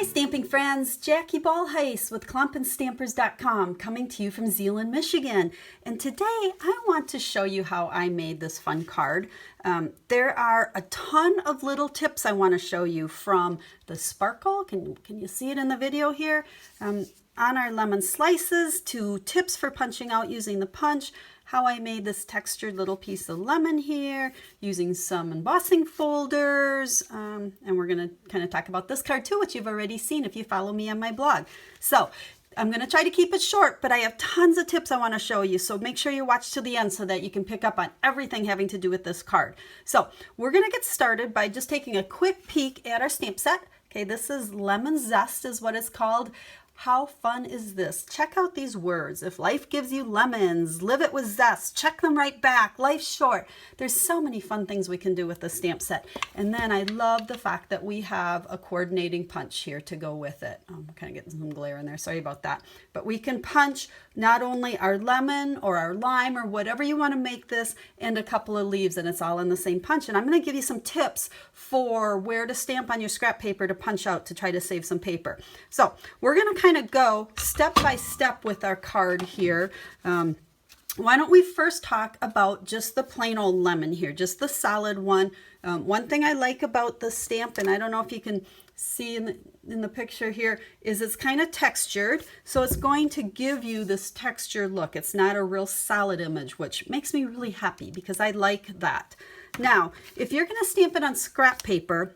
Hi stamping friends, Jackie Bolhuis with KlompenStampers.com coming to you from Zeeland, Michigan. And today I want to show you how I made this fun card. There are a ton of little tips I want to show you, from the sparkle, can you see it in the video here, on our lemon slices, to tips for punching out using the punch, how I made this textured little piece of lemon here using some embossing folders, and we're going to kind of talk about this card too, which you've already seen if you follow me on my blog. So I'm going to try to keep it short, but I have tons of tips I want to show you, so make sure you watch to the end so that you can pick up on everything having to do with this card. So we're going to get started by just taking a quick peek at our stamp set. Okay, this is Lemon Zest is what it's called. How fun is this? Check out these words. If life gives you lemons, live it with zest. Check them right back. Life's short. There's so many fun things we can do with the stamp set. And then I love the fact that we have a coordinating punch here to go with it. I'm kind of getting some glare in there. Sorry about that. But we can punch not only our lemon or our lime or whatever you want to make this, and a couple of leaves, and it's all in the same punch. And I'm going to give you some tips for where to stamp on your scrap paper to punch out to try to save some paper. So we're going to kind of go step by step with our card here. Why don't we first talk about just the plain old lemon here, just the solid one. One thing I like about the stamp, and I don't know if you can see in the picture here, is it's kind of textured, so it's going to give you this texture look. It's not a real solid image, which makes me really happy because I like that. Now, if you're going to stamp it on scrap paper,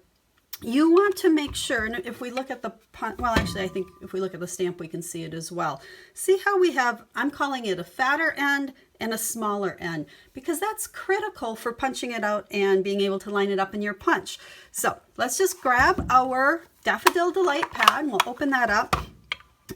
you want to make sure, and if we look at the, well, actually, I think if we look at the stamp, we can see it as well. See how we have, I'm calling it a fatter end and a smaller end, because that's critical for punching it out and being able to line it up in your punch. So let's just grab our Daffodil Delight pad, and we'll open that up.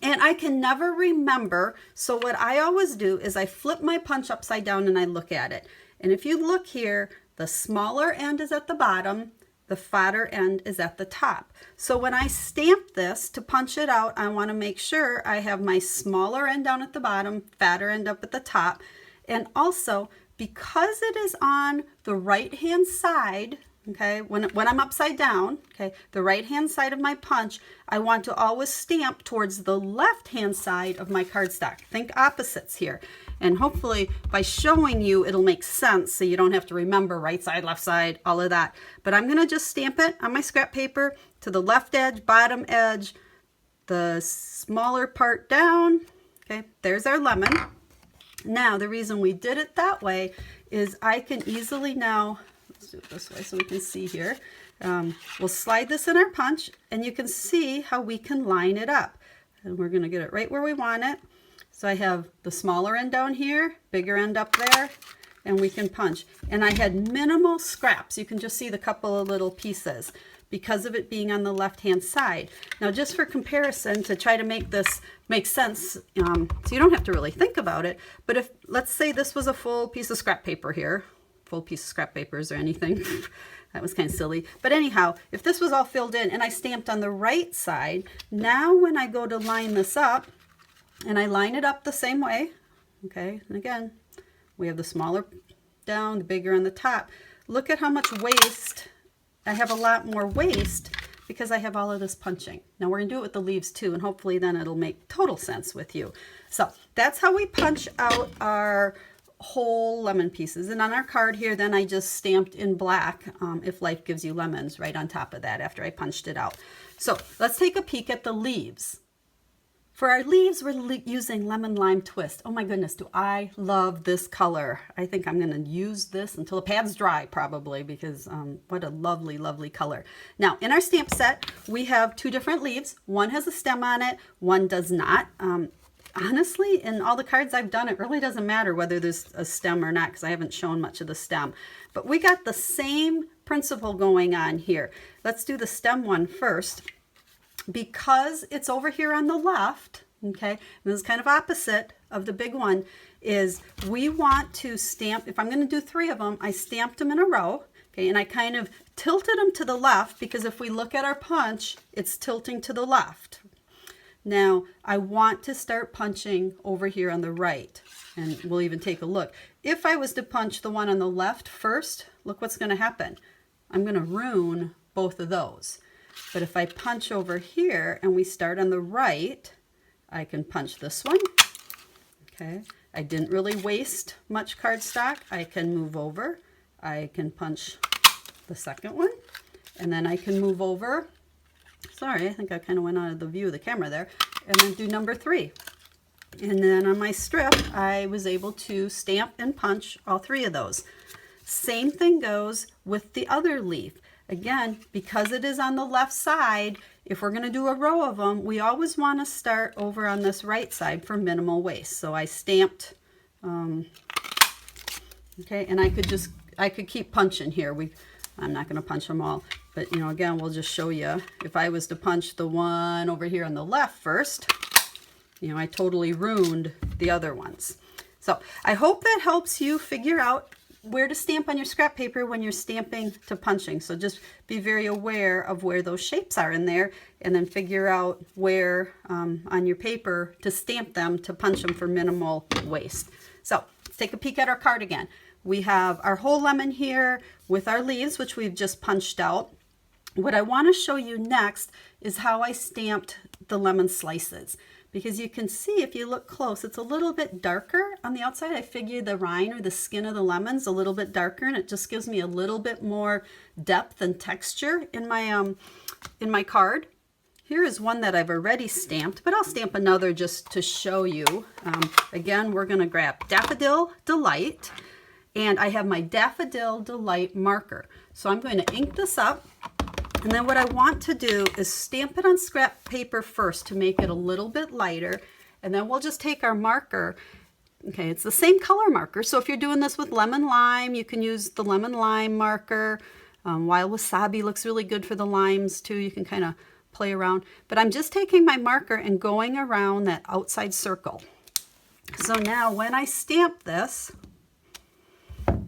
And I can never remember, so what I always do is I flip my punch upside down and I look at it. And if you look here, the smaller end is at the bottom, the fatter end is at the top. So when I stamp this to punch it out, I want to make sure I have my smaller end down at the bottom, fatter end up at the top. And also, because it is on the right hand side, okay, when I'm upside down, okay, the right hand side of my punch, I want to always stamp towards the left hand side of my cardstock. Think opposites here. And hopefully by showing you, it'll make sense so you don't have to remember right side, left side, all of that. But I'm going to just stamp it on my scrap paper to the left edge, bottom edge, the smaller part down. Okay, there's our lemon. Now, the reason we did it that way is I can easily now, let's do it this way so we can see here. We'll slide this in our punch, and you can see how we can line it up. And we're going to get it right where we want it. So I have the smaller end down here, bigger end up there, and we can punch. And I had minimal scraps. You can just see the couple of little pieces because of it being on the left-hand side. Now, just for comparison, to try to make this make sense, so you don't have to really think about it, but if, let's say this was a full piece of scrap paper here, full piece of scrap papers or anything, that was kind of silly. But anyhow, if this was all filled in and I stamped on the right side, now when I go to line this up, and I line it up the same way, okay, and again, we have the smaller down, the bigger on the top. Look at how much waste. I have a lot more waste because I have all of this punching. Now we're going to do it with the leaves too, and hopefully then it'll make total sense with you. So that's how we punch out our whole lemon pieces. And on our card here, then I just stamped in black, if life gives you lemons, right on top of that after I punched it out. So let's take a peek at the leaves. For our leaves, we're using Lemon Lime Twist. Oh my goodness, do I love this color. I think I'm going to use this until the pad's dry probably, because what a lovely, lovely color. Now, in our stamp set, we have two different leaves. One has a stem on it, one does not. Honestly, in all the cards I've done, it really doesn't matter whether there's a stem or not, because I haven't shown much of the stem. But we got the same principle going on here. Let's do the stem one first. Because it's over here on the left, okay, and this is kind of opposite of the big one, is we want to stamp, if I'm going to do 3 of them, I stamped them in a row, okay, and I kind of tilted them to the left, because if we look at our punch, it's tilting to the left. Now, I want to start punching over here on the right, and we'll even take a look. If I was to punch the one on the left first, look what's going to happen. I'm going to ruin both of those. But if I punch over here and we start on the right, I can punch this one. Okay, I didn't really waste much cardstock. I can move over. I can punch the second one, and then I can move over. Sorry, I think I kind of went out of the view of the camera there. And then do number 3. And then on my strip, I was able to stamp and punch all 3 of those. Same thing goes with the other leaf. Again, because it is on the left side, if we're going to do a row of them, we always want to start over on this right side for minimal waste. So I stamped, okay, and I could keep punching here. I'm not going to punch them all, but again, we'll just show you. If I was to punch the one over here on the left first, I totally ruined the other ones. So I hope that helps you figure out where to stamp on your scrap paper when you're stamping to punching. So just be very aware of where those shapes are in there, and then figure out where on your paper to stamp them to punch them for minimal waste. So let's take a peek at our card again. We have our whole lemon here with our leaves, which we've just punched out. What I want to show you next is how I stamped the lemon slices. Because you can see, if you look close, it's a little bit darker on the outside. I figure the rind or the skin of the lemon's a little bit darker, and it just gives me a little bit more depth and texture in my card. Here is one that I've already stamped, but I'll stamp another just to show you. Again, we're going to grab Daffodil Delight, and I have my Daffodil Delight marker. So I'm going to ink this up. And then what I want to do is stamp it on scrap paper first to make it a little bit lighter. And then we'll just take our marker. Okay, it's the same color marker. So if you're doing this with lemon lime, you can use the lemon lime marker. Wild wasabi looks really good for the limes too. You can kind of play around. But I'm just taking my marker and going around that outside circle. So now when I stamp this,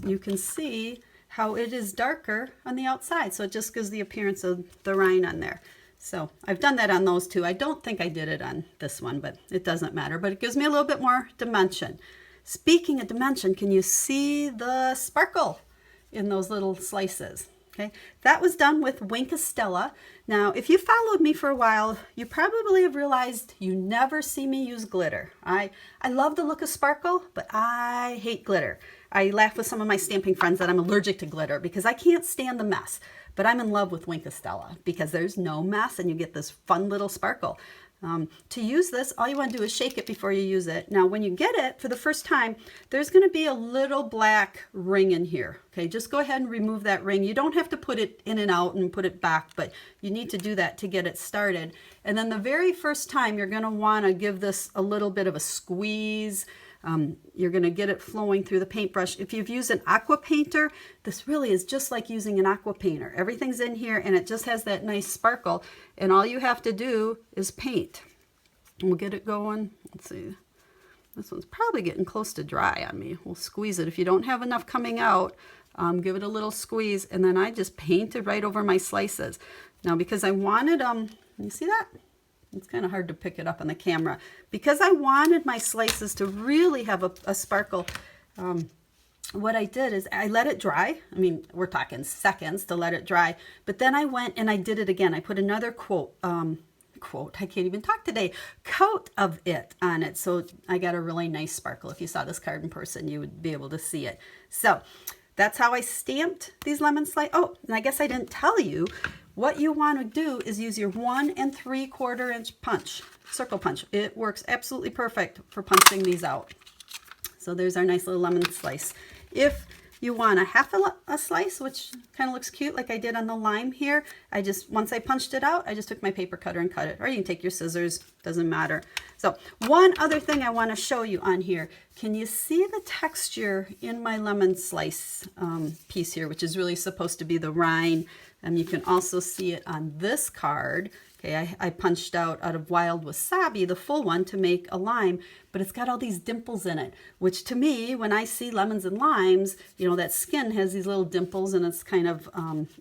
you can see how it is darker on the outside. So it just gives the appearance of the rind on there. So I've done that on those two. I don't think I did it on this one, but it doesn't matter. But it gives me a little bit more dimension. Speaking of dimension, can you see the sparkle in those little slices? Okay, that was done with Wink Estella. Now, if you followed me for a while, you probably have realized you never see me use glitter. I love the look of sparkle, but I hate glitter. I laugh with some of my stamping friends that I'm allergic to glitter because I can't stand the mess. But I'm in love with Wink Estella because there's no mess and you get this fun little sparkle. To use this, all you want to do is shake it before you use it. Now, when you get it for the first time, there's going to be a little black ring in here. Okay, just go ahead and remove that ring. You don't have to put it in and out and put it back, but you need to do that to get it started. And then the very first time, you're going to want to give this a little bit of a squeeze. You're going to get it flowing through the paintbrush. If you've used an aqua painter, this really is just like using an aqua painter. Everything's in here and it just has that nice sparkle. And all you have to do is paint. We'll get it going. Let's see. This one's probably getting close to dry on me. We'll squeeze it. If you don't have enough coming out, give it a little squeeze. And then I just painted right over my slices. Now, because I wanted, you see that? It's kind of hard to pick it up on the camera. Because I wanted my slices to really have a sparkle, what I did is I let it dry. I mean, we're talking seconds to let it dry. But then I went and I did it again. I put another I can't even talk today, coat of it on it. So I got a really nice sparkle. If you saw this card in person, you would be able to see it. So that's how I stamped these lemon slices. Oh, and I guess I didn't tell you. What you want to do is use your 1 3/4 inch punch, circle punch. It works absolutely perfect for punching these out. So there's our nice little lemon slice. If you want a half a slice, which kind of looks cute like I did on the lime here, once I punched it out, I just took my paper cutter and cut it. Or you can take your scissors, doesn't matter. So one other thing I want to show you on here. Can you see the texture in my lemon slice piece here, which is really supposed to be the rind? And you can also see it on this card. Okay, I punched out of wild wasabi, the full one, to make a lime, but it's got all these dimples in it, which to me, when I see lemons and limes, you know, that skin has these little dimples and it's kind of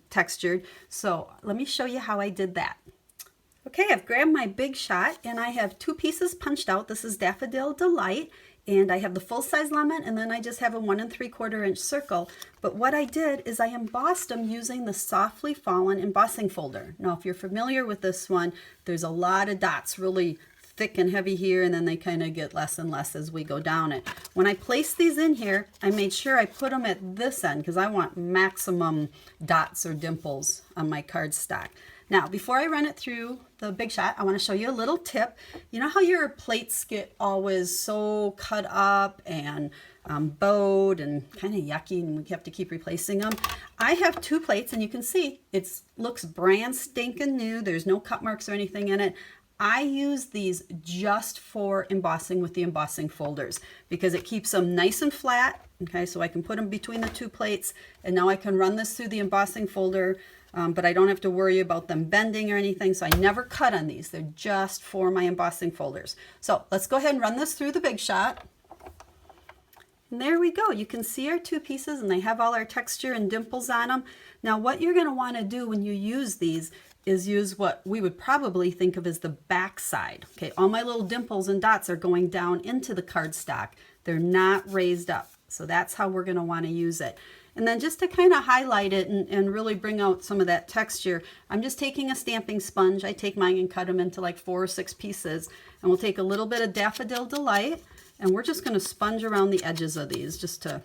textured. So let me show you how I did that. Okay, I've grabbed my Big Shot and I have 2 pieces punched out. This is Daffodil Delight. And I have the full-size lemon, and then I just have a 1 3/4 inch circle. But what I did is I embossed them using the Softly Fallen embossing folder. Now, if you're familiar with this one, there's a lot of dots, really thick and heavy here, and then they kind of get less and less as we go down it. When I placed these in here, I made sure I put them at this end because I want maximum dots or dimples on my cardstock. Now, before I run it through the Big Shot, I want to show you a little tip. You know how your plates get always so cut up and bowed and kind of yucky, and we have to keep replacing them? I have 2 plates, and you can see it looks brand stinking new. There's no cut marks or anything in it. I use these just for embossing with the embossing folders because it keeps them nice and flat. Okay, so I can put them between the 2 plates, and now I can run this through the embossing folder, but I don't have to worry about them bending or anything, so I never cut on these. They're just for my embossing folders. So let's go ahead and run this through the Big Shot. And there we go. You can see our 2 pieces, and they have all our texture and dimples on them. Now, what you're going to want to do when you use these is use what we would probably think of as the back side. Okay, all my little dimples and dots are going down into the cardstock. They're not raised up. So that's how we're going to want to use it. And then just to kind of highlight it and really bring out some of that texture, I'm just taking a stamping sponge. I take mine and cut them into like 4 or 6 pieces. And we'll take a little bit of Daffodil Delight, and we're just going to sponge around the edges of these just to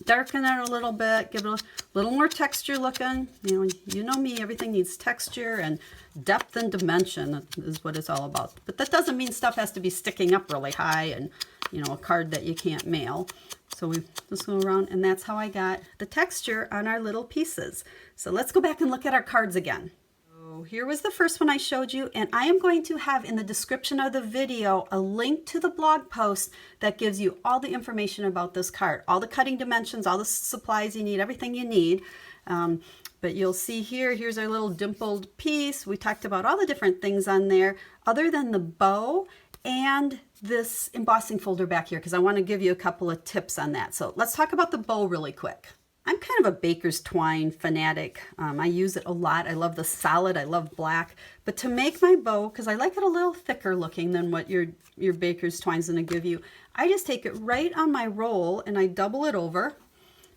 darken it a little bit, give it a little more texture looking. You know me, everything needs texture and depth and dimension is what it's all about. But that doesn't mean stuff has to be sticking up really high and, a card that you can't mail. So we just go around, and that's how I got the texture on our little pieces. So let's go back and look at our cards again. So here was the first one I showed you, and I am going to have in the description of the video a link to the blog post that gives you all the information about this card, all the cutting dimensions, all the supplies you need, everything you need. But you'll see here's our little dimpled piece. We talked about all the different things on there other than the bow and this embossing folder back here, because I want to give you a couple of tips on that. So let's talk about the bow really quick. I'm kind of a baker's twine fanatic. I use it a lot. I love the solid. I love black. But to make my bow, because I like it a little thicker looking than what your baker's twine is going to give you, I just take it right on my roll and I double it over,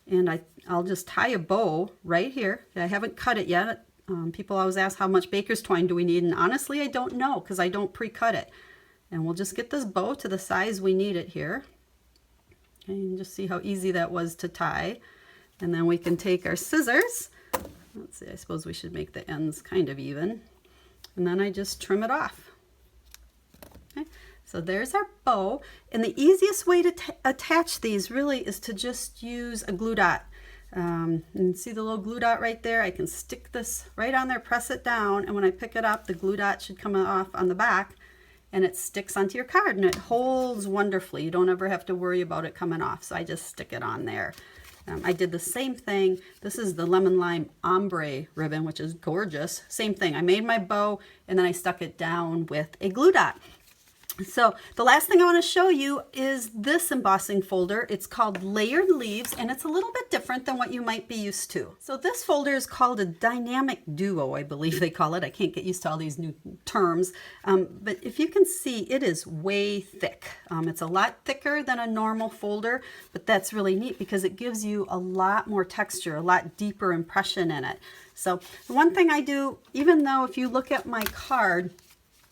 and I'll just tie a bow right here. I haven't cut it yet. People always ask how much baker's twine do we need, and honestly I don't know because I don't pre-cut it. And we'll just get this bow to the size we need it here. Okay, and just see how easy that was to tie. And then we can take our scissors. Let's see, I suppose we should make the ends kind of even. And then I just trim it off. Okay, so there's our bow. And the easiest way to attach these really is to just use a glue dot. And see the little glue dot right there? I can stick this right on there, press it down, and when I pick it up, the glue dot should come off on the back, and it sticks onto your card, and it holds wonderfully. You don't ever have to worry about it coming off, so I just stick it on there. I did the same thing. This is the Lemon Lime Ombre ribbon, which is gorgeous. Same thing. I made my bow, and then I stuck it down with a glue dot. So the last thing I want to show you is this embossing folder. It's called Layered Leaves, and it's a little bit different than what you might be used to. So this folder is called a Dynamic Duo, I believe they call it. I can't get used to all these new terms. But if you can see, it is way thick. It's a lot thicker than a normal folder, but that's really neat because it gives you a lot more texture, a lot deeper impression in it. So the one thing I do, even though if you look at my card,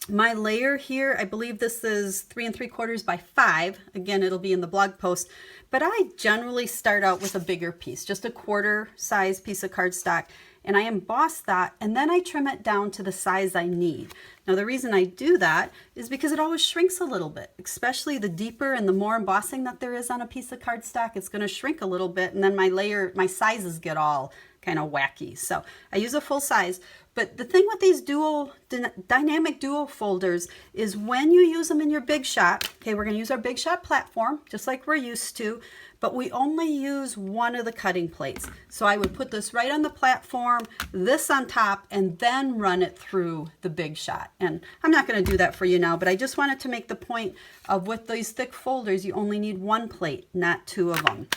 my layer here, I believe this is 3 3/4 by 5. Again, it'll be in the blog post. But I generally start out with a bigger piece, just a 1/4 size piece of cardstock. And I emboss that, and then I trim it down to the size I need. Now, the reason I do that is because it always shrinks a little bit, especially the deeper and the more embossing that there is on a piece of cardstock, it's going to shrink a little bit, and then my sizes get all kind of wacky. So I use a full size. But the thing with these dynamic duo folders is when you use them in your Big Shot, okay, we're going to use our Big Shot platform, just like we're used to, but we only use one of the cutting plates. So I would put this right on the platform, this on top, and then run it through the Big Shot. And I'm not going to do that for you now, but I just wanted to make the point of with these thick folders, you only need one plate, not 2 of them.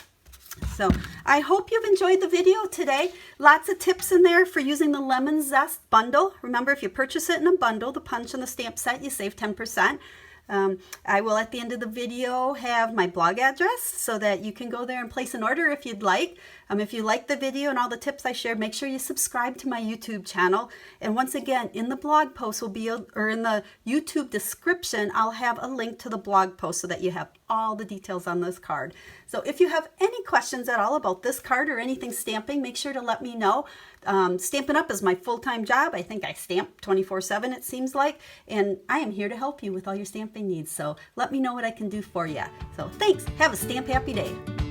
So I hope you've enjoyed the video today. Lots of tips in there for using the Lemon Zest bundle. Remember, if you purchase it in a bundle, the punch and the stamp set, you save 10%. I will at the end of the video have my blog address so that you can go there and place an order if you'd like. If you like the video and all the tips I shared, make sure you subscribe to my YouTube channel. And once again, in the blog post will be, or in the YouTube description, I'll have a link to the blog post so that you have all the details on this card. So if you have any questions at all about this card or anything stamping, make sure to let me know. Stampin' Up! Is my full-time job. I think I stamp 24/7, it seems like, and I am here to help you with all your stamping needs. So let me know what I can do for you. So thanks. Have a stamp happy day.